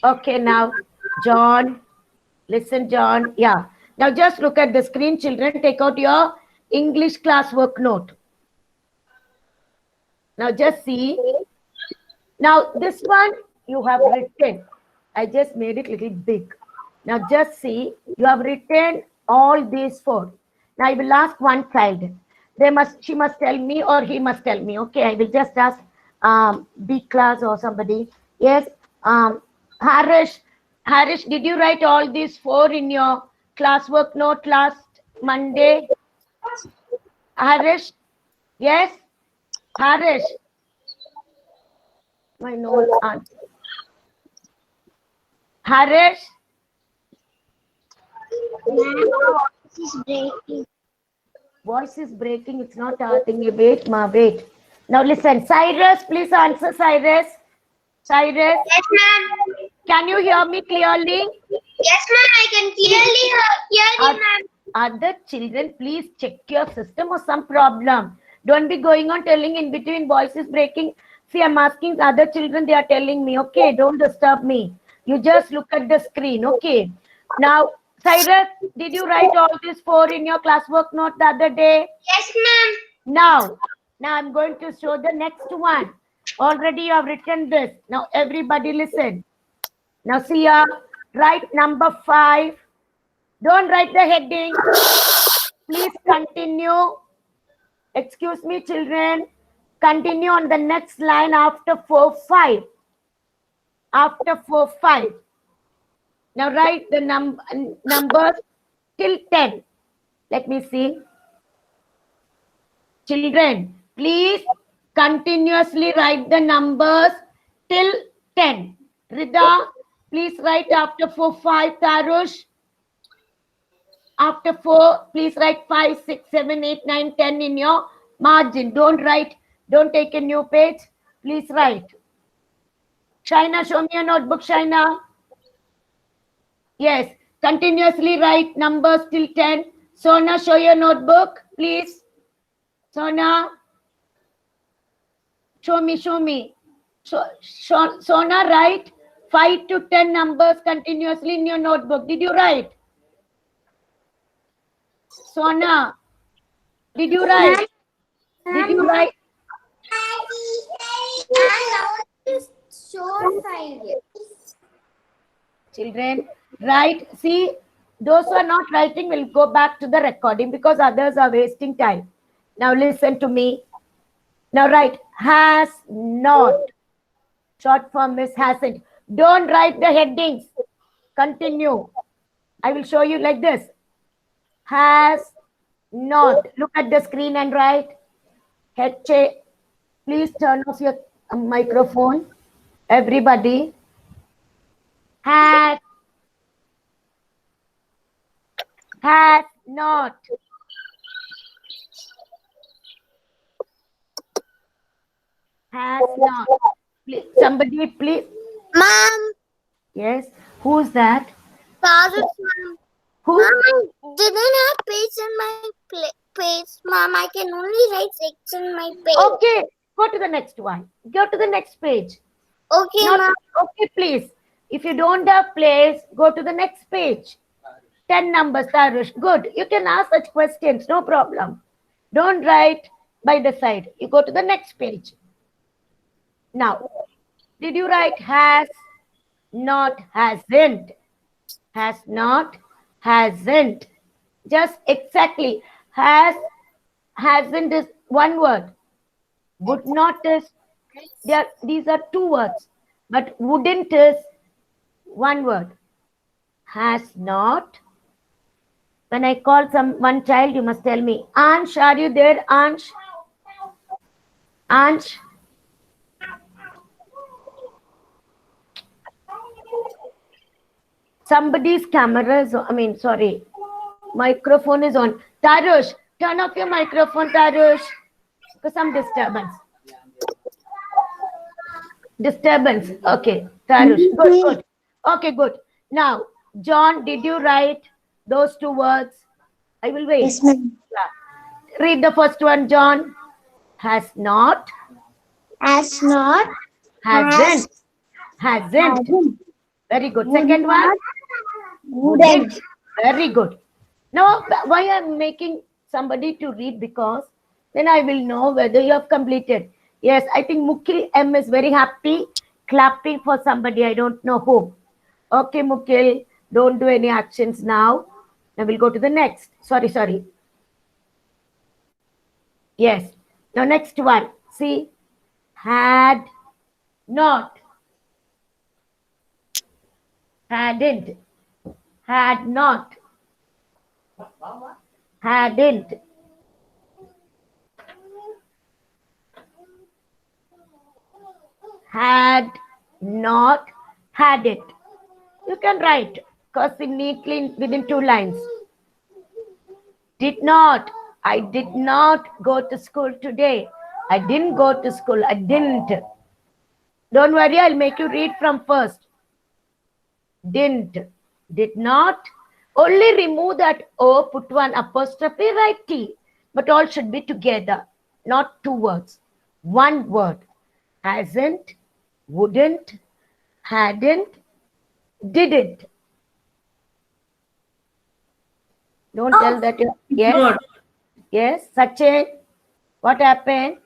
Okay, now, John, listen, John. Yeah. Now just look at the screen, children. Take out your English classwork note. Now just see. Now this one you have written. I just made it little big. Now just see. You have written all these four. Now I will ask one child. She must tell me or he must tell me. Okay, I will just ask B class or somebody. Yes. Harish. Harish, did you write all these four in your classwork note last Monday? Harish? Yes? Harish? My note answer. Harish? Voice is breaking. Voice is breaking. It's not a thing. Wait, ma, wait. Now listen. Cyrus, please answer, Cyrus. Cyrus, Yes, ma'am. can you hear me clearly? Yes, ma'am. I can clearly hear you, ma'am. Other children, please check your system or some problem. Don't be going on telling in between voice is breaking. See, I'm asking other children, they are telling me, okay, don't disturb me. You just look at the screen, okay? Now, Cyrus, did you write all these four in your classwork note the other day? Yes, ma'am. Now I'm going to show the next one. Already you have written this. Now, everybody listen. Now, see here, write number 5. Don't write the heading. Please continue. Excuse me, children. Continue on the next line after 4, 5. After 4, 5. Now write the numbers till 10. Let me see. Children, please continuously write the numbers till 10. Rida, please write after 4, 5. Tarush, after 4, please write 5, 6, 7, 8, 9, 10 in your margin. Don't write, don't take a new page. Please write. Shaina, show me your notebook, Shaina. Yes, continuously write numbers till 10. Sona, show your notebook, please. Sona, show me. Sona, write 5 to 10 numbers continuously in your notebook. Did you write? Sona, did you write? Did you write? Children, write. See, those who are not writing will go back to the recording because others are wasting time. Now listen to me. Now write has not. Short form is hasn't. Don't write the headings. Continue. I will show you like this. Has not. Look at the screen and write. H-A. Please turn off your microphone. Everybody. Has not. Has not. Please, somebody, please. Ma'am. Yes. Who's that? Tarush, ma'am. Who? Ma'am, I didn't have page in my page, ma'am. I can only write 6 in my page. Okay. Go to the next one. Go to the next page. Okay, ma'am. Okay, please. If you don't have place, go to the next page. 10 numbers, Tarush. Good. You can ask such questions. No problem. Don't write by the side. You go to the next page. Now, did you write has, not, hasn't? Has not, hasn't. Just exactly. Has, hasn't is one word. Would not is, these are 2 words. But wouldn't is one word. Has not. When I call one child, you must tell me, Ansh, are you there, Ansh? Ansh? Somebody's camera is on, sorry, microphone is on. Tarush, turn off your microphone, Tarush. For some disturbance. Okay, Tarush. Good. Okay, good. Now, John, did you write those 2 words? I will wait. Yes, ma'am. Read the first one, John. Has not. Has not. Hasn't. Hasn't. Very good. Second one. Wouldn't. Very good. Now, why I'm making somebody to read? Because then I will know whether you have completed. Yes, I think Mukil M is very happy, clapping for somebody. I don't know who. Okay, Mukil, don't do any actions now. Now we'll go to the next. Sorry. Yes. Now next one. See, had not, hadn't, had not, hadn't, had not, had it. You can write cursing neatly within 2 lines. Did not. I did not go to school today. I didn't go to school. I didn't. Don't worry, I'll make you read from first. Didn't. Did not. Only remove that O, put one apostrophe, write T. But all should be together, not 2 words. 1 word. Hasn't, wouldn't, hadn't, didn't. Don't tell that you. Yes. Yes. Sachin, what happened?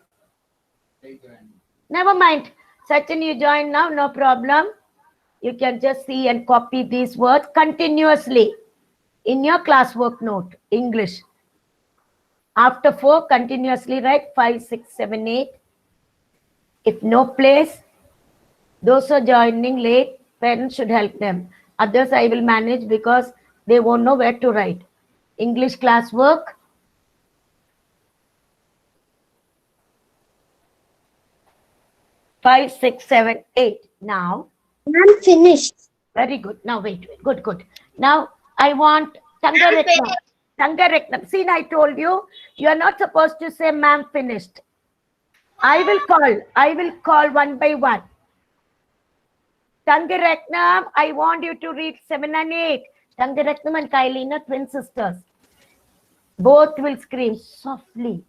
Never mind. Sachin, you join now, no problem. You can just see and copy these words continuously in your classwork note, English. After 4, continuously write 5, 6, 7, 8. If no place, those who are joining late, parents should help them. Others I will manage because they won't know where to write. English classwork. Five, 6, 7, 8. Now, I'm finished. very good. Now, wait. Good. Now, I want Tangareknam. Tangareknam. See, I told you, you are not supposed to say, ma'am, finished. I will call one by one. Tangareknam, I want you to read 7 and 8. Tangareknam and Kailina, twin sisters. Both will scream softly.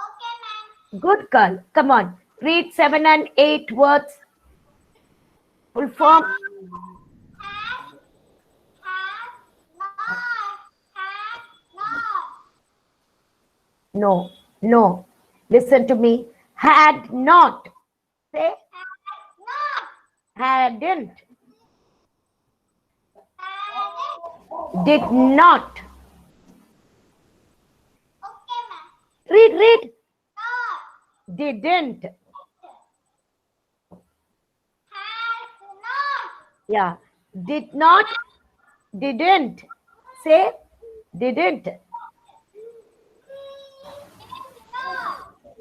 Okay, ma'am. Good girl. Come on. Read 7 and 8 words. Full form. No. Listen to me. Had not. Say. Hadn't. Did not. Okay, ma'am. Read. Not. Didn't. Has not. Yeah. Did not. Didn't. Say. Didn't.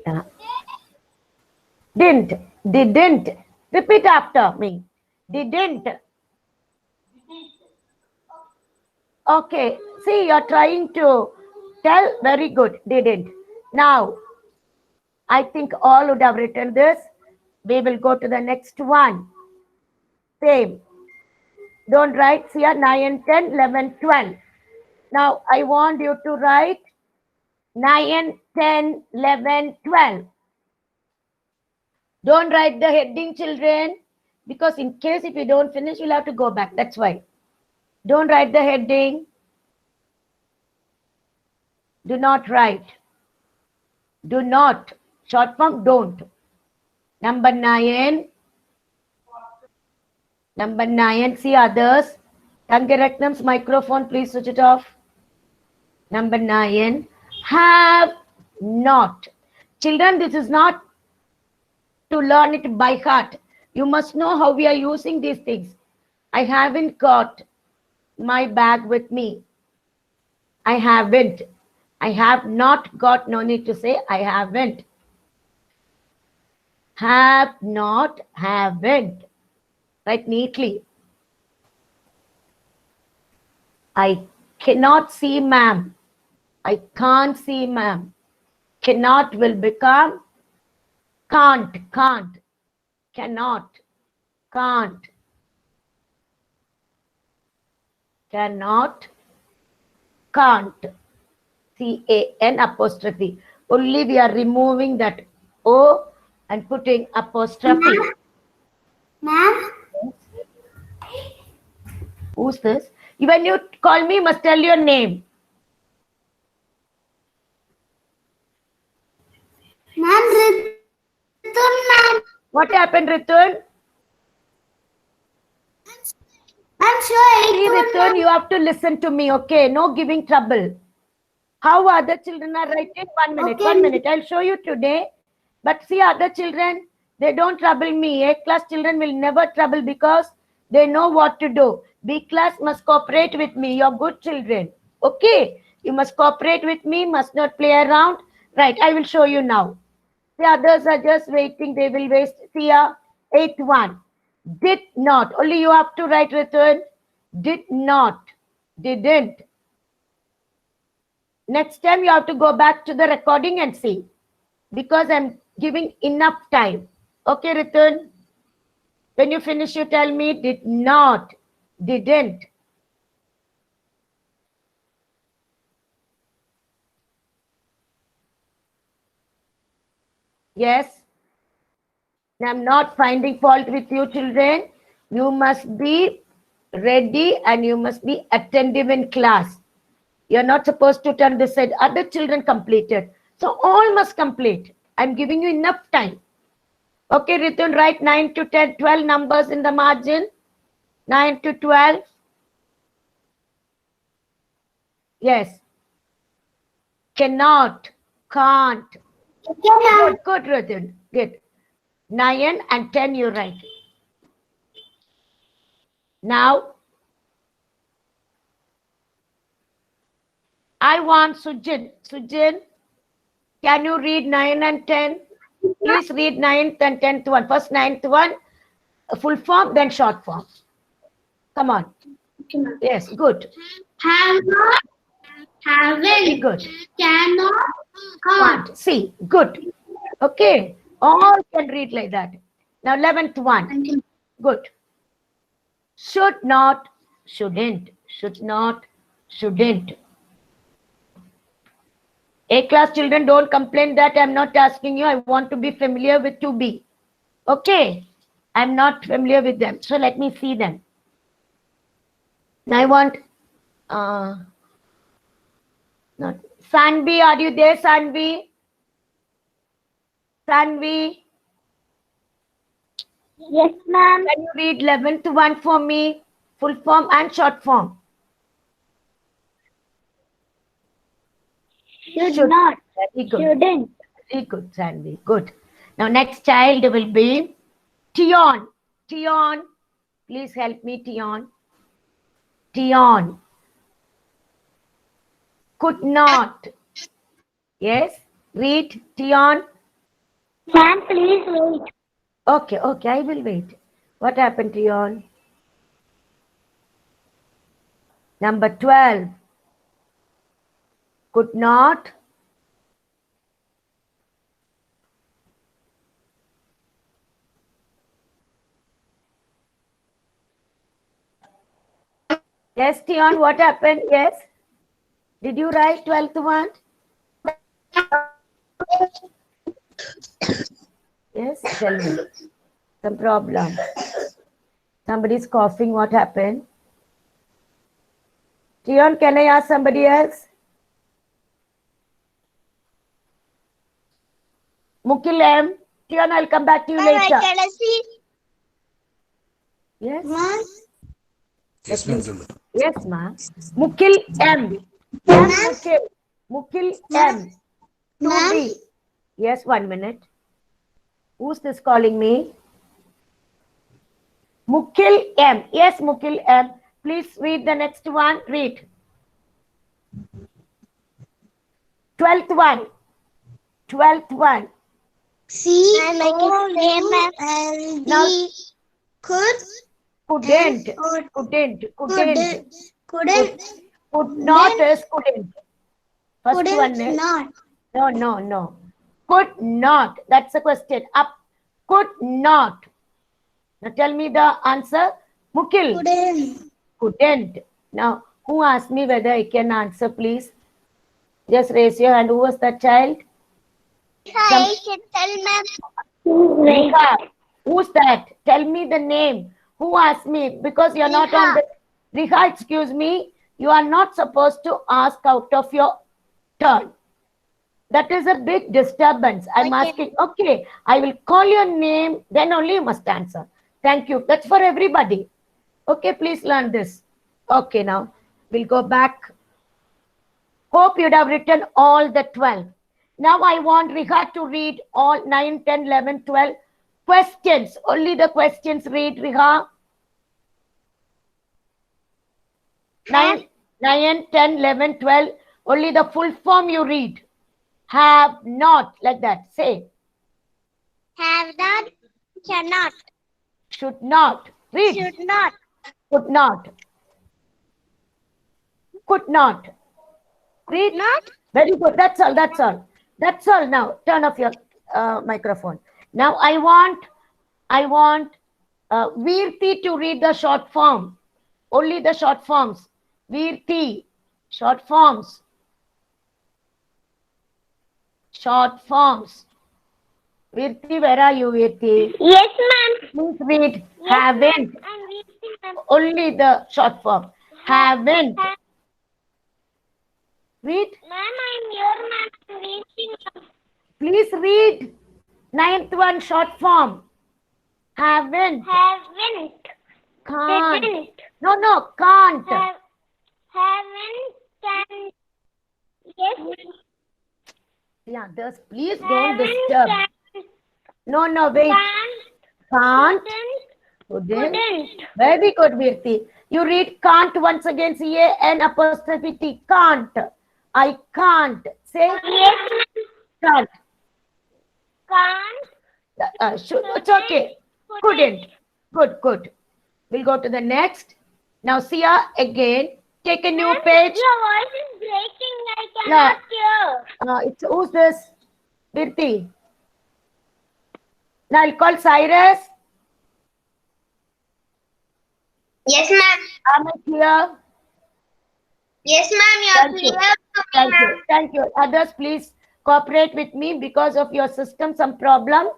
Yeah. Didn't. Repeat after me. Didn't. Okay. See, you're trying to tell. Very good. Didn't. Now, I think all would have written this. We will go to the next one. Same. Don't write here 9, 10, 11, 12. Now, I want you to write 9, 10, 11, 12. Don't write the heading, children, because in case if you don't finish, you'll have to go back. That's why. Don't write the heading. Do not write. Do not. Short form, don't. Number 9. Number 9. See others. Tangareknam's microphone, please switch it off. Number 9. Have not. Children, this is not to learn it by heart. You must know how we are using these things. I haven't got my bag with me. I haven't. I have not got. No need to say I haven't. Have not, haven't. Write neatly. I cannot see, ma'am. I can't see, ma'am. Cannot will become can't. Cannot. Can't. Cannot. Can't. C-A-N apostrophe. Only we are removing that O and putting apostrophe. Ma'am? Who's this? When you call me, you must tell your name. Ma'am, Ritu, ma'am. What happened, Ritun? I'm sure See, Ritu, Ritun, ma'am. you have to listen to me, okay? No giving trouble. How other children are writing? 1 minute, Okay. 1 minute. I'll show you today. But see, other children, they don't trouble me. A-class children will never trouble because they know what to do. B-class must cooperate with me. You're good children. Okay? You must cooperate with me, must not play around. Right, I will show you now. The others are just waiting. They will waste. See ya. 8-1. Did not. Only you have to write return. Did not. Didn't. Next time you have to go back to the recording and see. Because I'm giving enough time. Okay, Ritan? When you finish, you tell me did not, didn't. Yes? I'm not finding fault with you, children. You must be ready and you must be attentive in class. You're not supposed to turn this side. Other children completed. So all must complete. I'm giving you enough time. Okay, Ritu, write 9 to 10, 12 numbers in the margin. 9 to 12. Yes. Cannot. Can't. Good, good, Ritu. Good. 9 and 10 you write. Now, I want Sujin. Sujin, can you read 9 and 10? Please read 9th and 10th one. First 9th one, full form, then short form. Come on. Yes, good. Have not, Very haven't, good. cannot, can't. Can't. See, good. Okay. All can read like that. Now 11th one. Good. Should not, shouldn't. Should not, shouldn't. A-class children, don't complain that I'm not asking you. I want to be familiar with 2B. Okay. I'm not familiar with them. So let me see them. Now I want, not Sanvi, are you there, Sanvi? Sanvi, Yes, ma'am. can you read 11th one for me? Full form and short form. Should not, Very good. shouldn't. Very good, Sanvi. Good. Now next child will be Tion. Tion, please help me, Tion. Tion. Could not. Yes, read Tion. Ma'am, please wait. Okay, okay, I will wait. What happened, Tion? Number 12. Could not. Yes, Tion, what happened? Yes. Did you write 12th one? Yes, tell me. Some problem. Somebody's coughing. What happened? Tion, can I ask somebody else? Mukil M. Tion, I'll come back to you later. Yes. Ma'am. Yes, ma'am. Yes, ma'am. Mukil M. Mukil. Mukil M. 2B. Yes, 1 minute. Who's this calling me? Mukil M. Yes, Mukil M. Please read the next one. Read. 12th one. 12th one. C-O-U-L-D. Now- Could, Couldn't. Could. Couldn't. Couldn't. couldn't, Could not is couldn't. First one couldn't is. not. No, no, no. Could not. That's the question. Up. Could not. Now tell me the answer. Mukil. Couldn't. Couldn't. Now, who asked me whether I can answer, please? Just raise your hand. Who was that child? I can tell ma'am. Rekha. Who's that? Tell me the name. Who asked me? Because you're not on the... Riha, excuse me, you are not supposed to ask out of your turn. That is a big disturbance. I'm Okay. asking, okay, I will call your name, then only you must answer. Thank you. That's for everybody. Okay, please learn this. Okay, now we'll go back. Hope you'd have written all the 12. Now I want Riha to read all 9, 10, 11, 12 questions. Only the questions read, Riha. 9, 10, 11, 12. Only the full form you read. Have not, like that. Say, Have not, cannot, should not. Read. should not, Could not. Could not. Read. not, Very good. That's all. That's all. That's all. Now turn off your microphone. Now I want Veerti to read the short form. Only the short forms. Veerti. Short forms. Short forms. Veerti, where are you, Veerti? Yes, ma'am. Please read. Yes, Haven't. I'm reading, ma'am. Only the short form. Haven't. Read. Ma'am, I'm here, ma'am. I'm reading, ma'am. Please read. 9th one, short form. Haven't. Haven't, Can't. didn't, No, can't. haven't, can, yes, Yeah, please don't haven't, disturb. can, No, wait. can't, Can't. couldn't, Couldn't. Very good, Virti. You read can't once again. C-A-N apostrophe T. Can't. I can't. Say yes, ma'am. can't. Can't, It's okay. Couldn't. Good. We'll go to the next. Now, Sia, again. Take a new Ma'am, page. your voice is breaking. I cannot hear. It's who's this? Virti. Now I'll call Cyrus. Yes, ma'am. Am I clear? Yes, ma'am. Thank you. You're clear to me, Thank ma'am. you. Thank you. Others, please cooperate with me because of your system, some problem.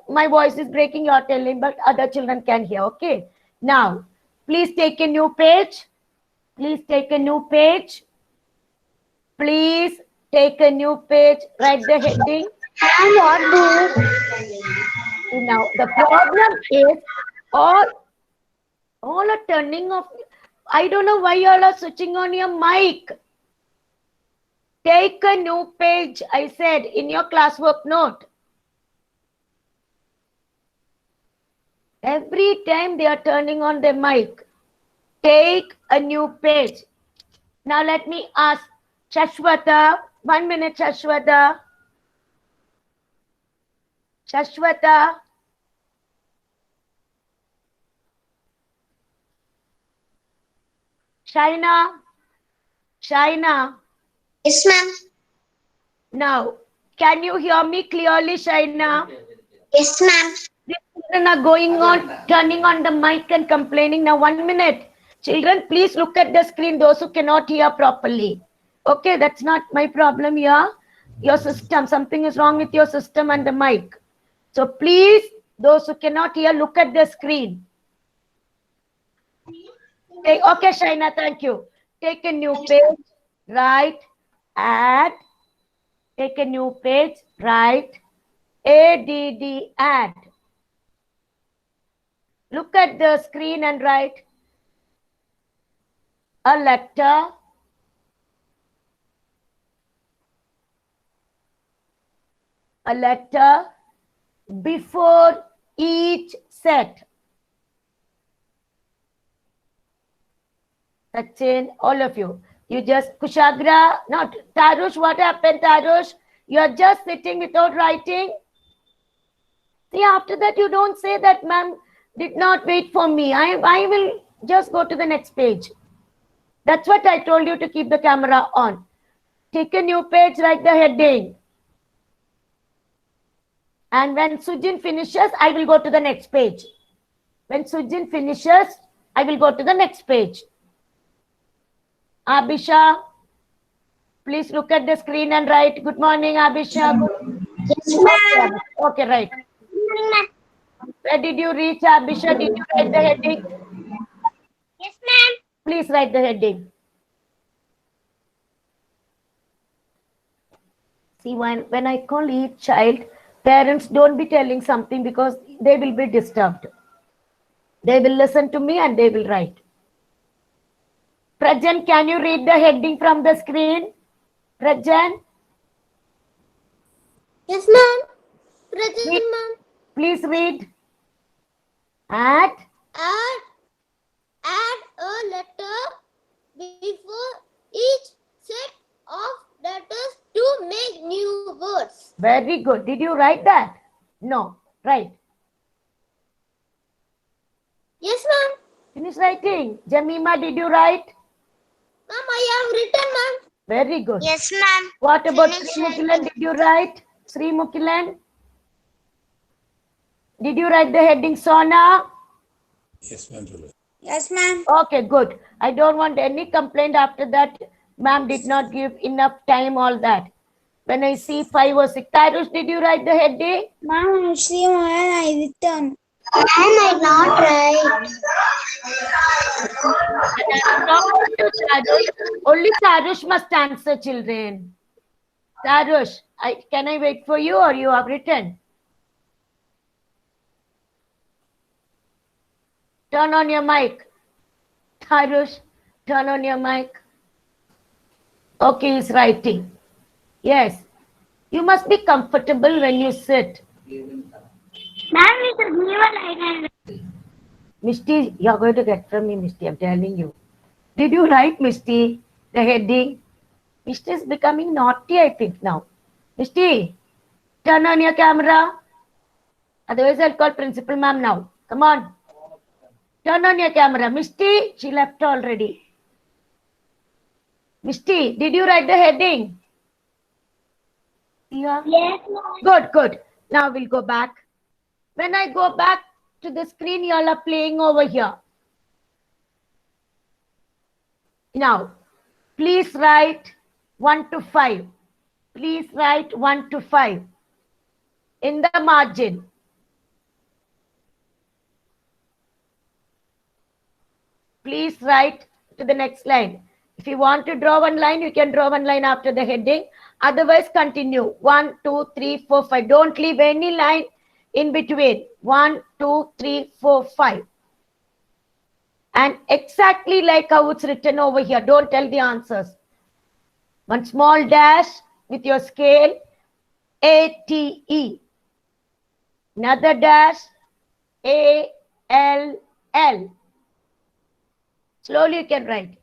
My voice is breaking, you're telling, but other children can hear. Okay. Now, please take a new page. Please take a new page. Please take a new page. Write the heading. Now, the problem is all are turning off. I don't know why you all are switching on your mic. Take a new page, I said, in your classwork note. Every time they are turning on their mic. Take a new page. Now let me ask Shashwata. 1 minute, Shashwata. Shashwata. Shaina. Yes, ma'am. Now, can you hear me clearly, Shaina? Yes, ma'am. The children are going on, turning on the mic and complaining. Now, 1 minute. Children, please look at the screen, those who cannot hear properly. Okay, that's not my problem here. Your system, something is wrong with your system and the mic. So please, those who cannot hear, look at the screen. Okay, Shaina, thank you. Take a new page, write, add. Take a new page, write, ADD, add. Look at the screen and write a letter. A letter before each set. Sachin, all of you. You just, Kushagra, not Tarush, what happened, Tarush? You're just sitting without writing. See, after that, you don't say that, ma'am did not wait for me. I will just go to the next page. That's what I told you to keep the camera on. Take a new page, write the heading. And when Sujin finishes, I will go to the next page. When Sujin finishes, I will go to the next page. Abhisha, please look at the screen and write. Good morning, Abhisha. Yes, ma'am. Okay, right. Where did you reach, Abhisha? Did you write the heading? Yes, ma'am. Please write the heading. See, when I call each child, parents don't be telling something because they will be disturbed. They will listen to me and they will write. Prajan, can you read the heading from the screen? Prajan, Yes, ma'am. Present, Read. ma'am. please read. Add Add a letter before each set of letters to make new words. Very good. Did you write that? No. Right. Yes, ma'am. Finish writing. Jamima, did you write? Ma'am, I have written, ma'am. Very good. Yes, ma'am. What about Finish Sri Mukilan? Did you write? Sri Mukilan? Did you write the heading, Sona? Yes, ma'am. Yes, ma'am. Okay, good. I don't want any complaint after that. Ma'am did not give enough time, all that. When I see 5 or 6. Tarush, did you write the heading? Ma'am, I see one I written. Ma'am, I not right. Only Tarush must answer, children. Tarush, can I wait for you or you have written? Turn on your mic. Tarush, turn on your mic. Okay, he's writing. Yes. You must be comfortable when you sit. Ma'am, it is never like Misty, you're going to get from me, Misty, I'm telling you. Did you write, Misty, the heading? Misty is becoming naughty, I think, now. Misty, turn on your camera. Otherwise, I'll call Principal Ma'am now. Come on. Turn on your camera. Misty, she left already. Misty, did you write the heading? Yeah. Yes, ma'am. Good, good. Now we'll go back. When I go back to the screen, you all are playing over here. Now, please write 1 to 5. Please write 1 to 5 in the margin. Please write to the next line. If you want to draw one line, you can draw one line after the heading. Otherwise, continue. 1, 2, 3, 4, 5. Don't leave any line in between. 1, 2, 3, 4, 5. And exactly like how it's written over here. Don't tell the answers. One small dash with your scale. ATE. Another dash. ALL. Slowly you can write.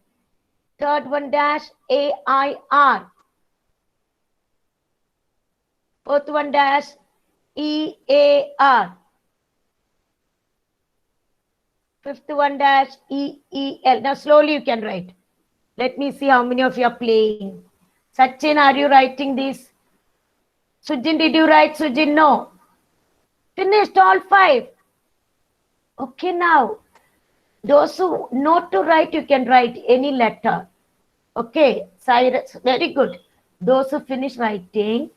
Third one dash. AIR. Fourth one dash. EAR. Fifth one dash. EEL. Now slowly you can write. Let me see how many of you are playing. Sachin, are you writing this? Sujin, did you write? Sujin, no. Finished all 5. Okay, now. Those who know to write, you can write any letter. Okay, Cyrus, very good. Those who finish writing,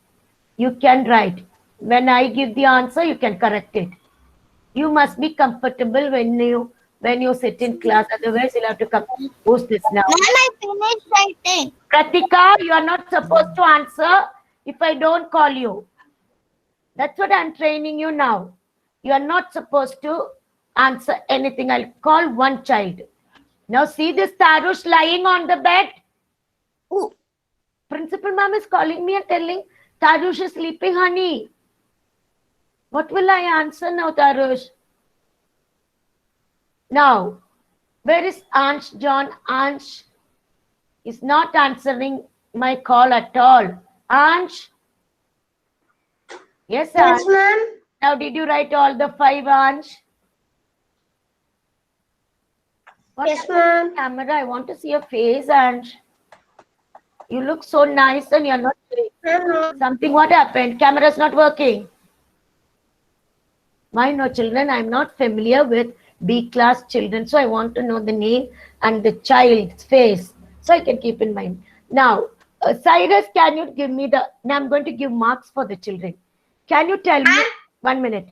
you can write. When I give the answer, you can correct it. You must be comfortable when you sit in class. Otherwise, you'll have to come. Who's this now? Ma'am, I finished writing. Pratika, you are not supposed to answer if I don't call you. That's what I'm training you now. You are not supposed to answer anything. I'll call one child. Now see this Tarush lying on the bed. Ooh. Principal ma'am is calling me and telling Tarush is sleeping, honey. What will I answer now, Tarush? Now, where is Ansh, John? Ansh is not answering my call at all. Ansh? Yes, Ansh. Yes, ma'am. Now, did you write all the 5, Ansh? What Yes, happened to ma'am. the camera? I want to see your face, Ansh. You look so nice and you're not saying something. What happened? Camera's not working. Why no, children? I'm not familiar with B class children, so I want to know the name and the child's face, so I can keep in mind. Now, Cyrus, can you give me the? Now I'm going to give marks for the children. Can you tell me? 1 minute.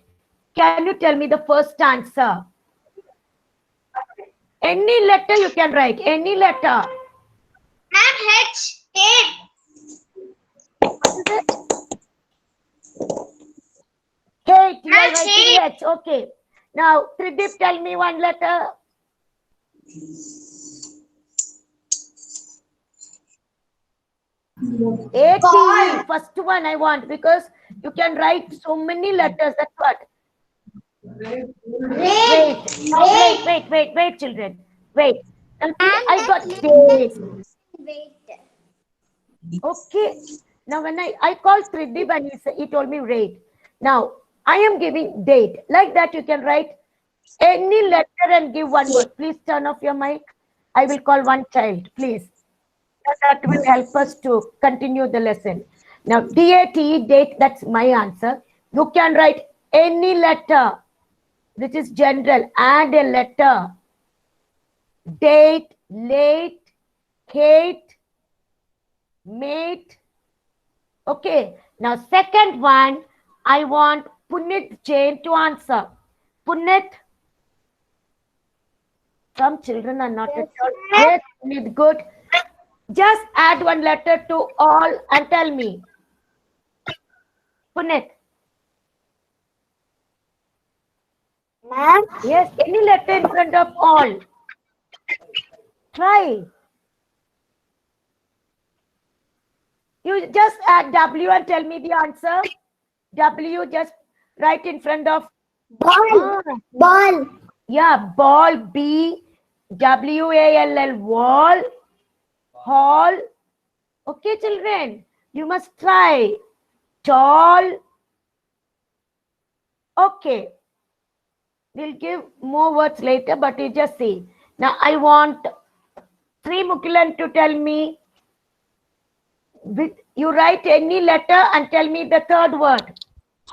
Can you tell me the first answer? Any letter you can write. Any letter. Ma'am, H, H. What is it? Hate. You are Ma'am, writing H. Okay. Now, Tridip, tell me one letter. A-T-E. First one I want because you can write so many letters. That's what. Wait, children. Wait. I got date. Wait. Okay. Now, when I called Tridip and he told me rate. Now, I am giving date. Like that, you can write any letter and give one word. Please turn off your mic. I will call one child, please. That will help us to continue the lesson. Now, DATE, date, that's my answer. You can write any letter. This is general. Add a letter. Date, late, hate, mate. Okay. Now, second one, I want Punit Jain to answer. Punit. Some children are not at all. Yes, Punit, good. Just add one letter to all and tell me. Punit. Ma'am, Yes, any letter in front of all. Try. You just add W and tell me the answer. W just right in front of. ball, ball. Yeah, ball, B, W-A-L-L, wall, hall. Okay, children, you must try. Tall. Okay. We'll give more words later, but you just see. Now, I want Sri Mukilan to tell me. You write any letter and tell me the third word.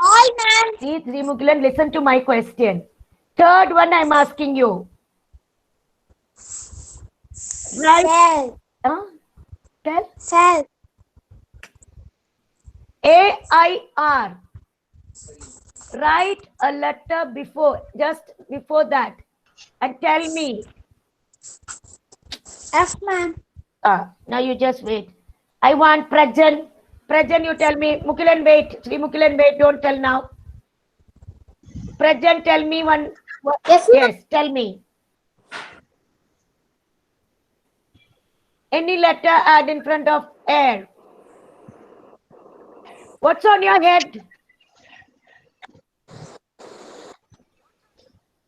All, ma'am. See, Sri Mukilan, listen to my question. Third one I'm asking you. Right? Cell, Tell. cell. A-I-R. Write a letter before, just before that. And tell me. F, ma'am. Now you just wait. I want Prajan. Prajan, you tell me. Mukilan, wait. Sri Mukilan, wait. Don't tell now. Prajan, tell me one. Yes, ma'am. Yes, tell me. Any letter add in front of air. What's on your head?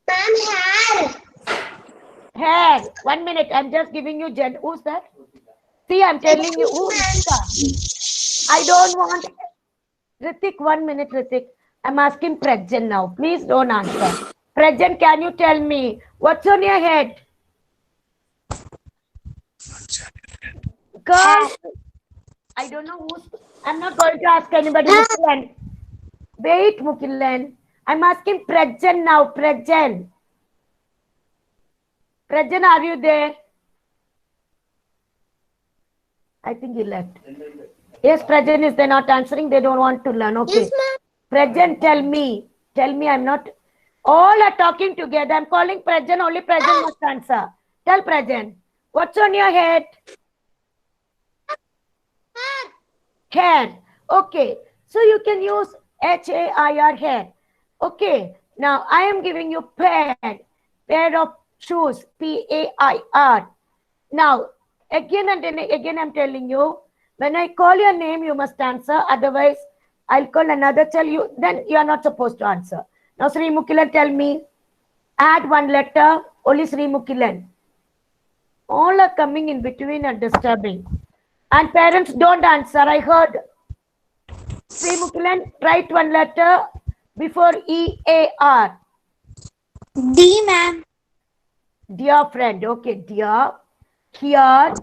Ma'am, hair. Hair. 1 minute. I'm just giving you gen. Who's that? See, I'm telling you. Who is that? I don't want. Ritik, 1 minute, Ritik. I'm asking Prajan now. Please don't answer. Prajan, can you tell me what's on your head? Girl, I don't know who's. I'm not going to ask anybody. Mukilan. Wait, Mukilan. I'm asking Prajan now. Prajan. Prajan, are you there? I think he left. Yes, Prajan is. They're not answering. They don't want to learn. Okay. Yes, ma'am. Prajan, tell me. Tell me. I'm not. All are talking together. I'm calling Prajan. Only Prajan must answer. Tell Prajan. What's on your head? Hair. Okay. So you can use H-A-I-R, hair. Okay. Now I am giving you pair. Pair of shoes. P-A-I-R. Now, again and again I'm telling you, when I call your name, you must answer. Otherwise, I'll call another child. Then you are not supposed to answer. Now, Sri Mukilan, tell me. Add one letter. Only Sri Mukilan. All are coming in between and disturbing. And parents don't answer. I heard. Sri Mukilan, write one letter before E-A-R. D, ma'am. Dear friend. Okay, dear. Here.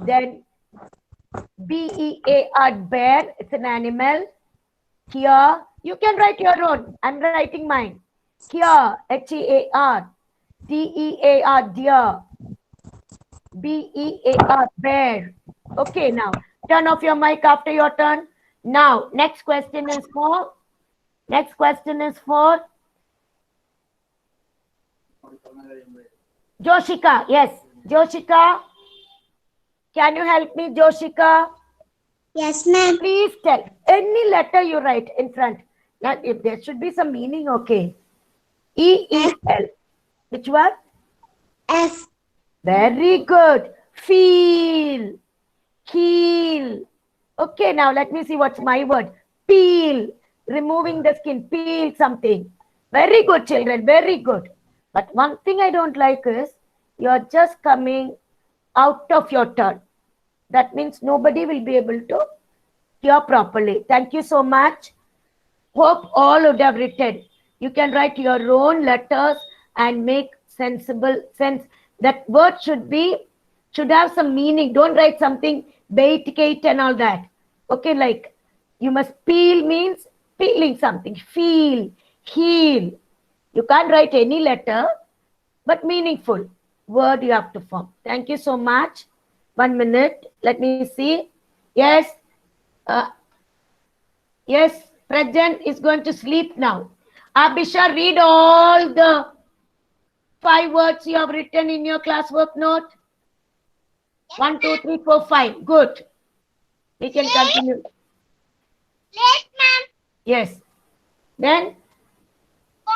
Then B-E-A-R, bear. It's an animal. Here. You can write your own. I'm writing mine. Here. H-E-A-R. D-E-A-R, dear. B-E-A-R, bear. Okay, now turn off your mic after your turn. Now, next question is for. Joshika, yes. Joshika, can you help me, Joshika? Yes, ma'am. Please tell any letter you write in front. Now, if there should be some meaning, okay. E-E-L. Which one? F. Very good. Feel. Heel. Okay, now let me see what's my word. Peel. Removing the skin. Peel something. Very good, children. Very good. But one thing I don't like is you're just coming out of your turn. That means nobody will be able to hear properly. Thank you so much. Hope all would have written. You can write your own letters and make sensible sense. That word should have some meaning. Don't write something bait cake and all that. Okay, like you must peel means peeling something. Feel, heal. You can't write any letter, but meaningful word you have to form. Thank you so much. 1 minute. Let me see. Yes. Yes, Prajan is going to sleep now. Abhisha, read all the 5 words you have written in your classwork note. 1, 2, 3, 4, 5. Good. We can continue. Yes, ma'am. Yes. Then, Ball.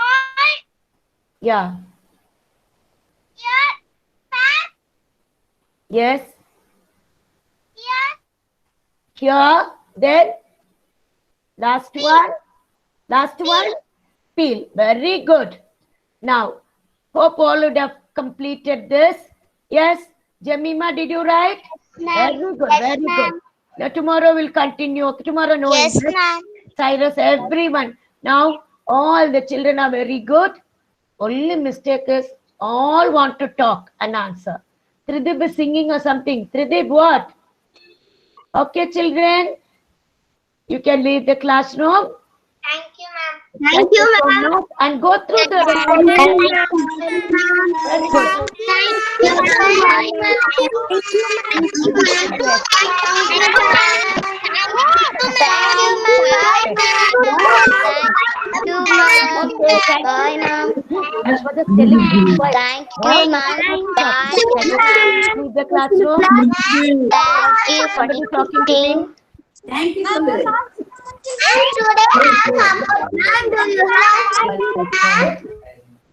yeah. Here. Pass. Yes. Here. Here. Then, last one. Last one. Peel. Very good. Now, hope all would have completed this. Yes. Jemima, did you write? Very good. Very good. Now, tomorrow we'll continue. Tomorrow, no Yes, English. ma'am. Cyrus, everyone. Now, all the children are very good. Only mistake is all want to talk and answer. Tridib is singing or something. Tridib, what? Okay, children. You can leave the classroom. Thank you, ma'am. Thank you, so ma'am. much and go through the Thank Okay, thank Bye, you. ma'am. I was just telling you why. Thank you, ma'am. Bye. Leave the classroom. Thank you for Somebody talking to me. teaching. And today, ma'am, do you have